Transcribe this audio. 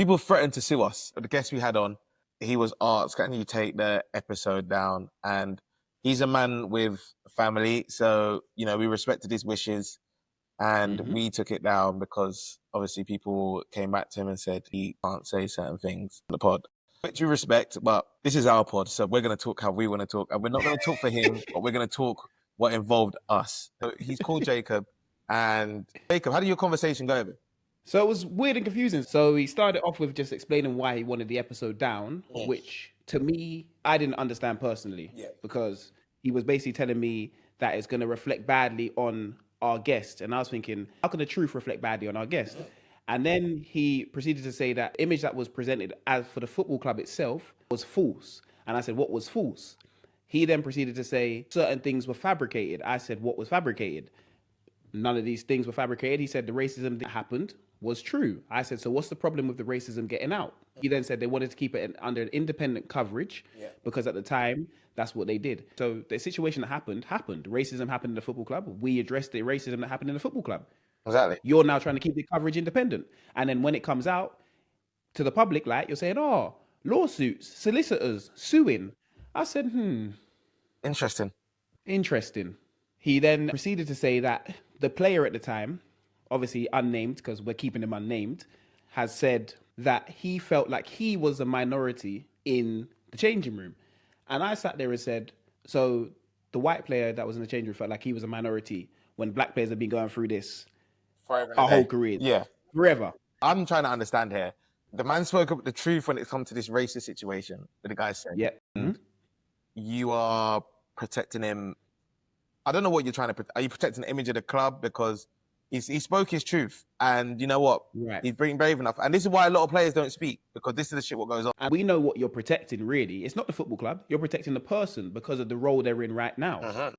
People threatened to sue us. The guest we had on, he was asked, can you take the episode down? And he's a man with a family, so, you know, we respected his wishes and we took it down because obviously people came back to him and said he can't say certain things on the pod. Which we respect, but this is our pod, so we're going to talk how we want to talk. And we're not going to talk for him, but we're going to talk what involved us. So he's called Jacob. And Jacob, how did your conversation go with him? So it was weird and confusing. So he started off with just explaining why he wanted the episode down, which to me, I didn't understand personally. Because he was basically telling me that it's going to reflect badly on our guest. And I was thinking, how can the truth reflect badly on our guest? And then he proceeded to say that image that was presented as for the football club itself was false. And I said, what was false? He then proceeded to say certain things were fabricated. I said, what was fabricated? None of these things were fabricated. He said the racism that happened was true. I said, so what's the problem with the racism getting out? He then said they wanted to keep it under an independent coverage because at the time, that's what they did. So the situation that happened. Racism happened in the football club. We addressed the racism that happened in the football club. Exactly. You're now trying to keep the coverage independent. And then when it comes out to the public light, you're saying, oh, lawsuits, solicitors, suing. I said, Interesting. He then proceeded to say that the player at the time, obviously unnamed because we're keeping him unnamed, has said that he felt like he was a minority in the changing room. And I sat there and said, so the white player that was in the changing room felt like he was a minority when black players have been going through this Forever our whole career. Yeah. Forever. I'm trying to understand here. The man spoke up the truth when it comes to this racist situation that the guy said. Yeah. You are protecting him. I don't know what you're trying to protect. Are you protecting the image of the club? Because he spoke his truth. And you know what? Right. He's being brave enough. And this is why a lot of players don't speak, because this is the shit what goes on. And we know what you're protecting, really. It's not the football club. You're protecting the person because of the role they're in right now.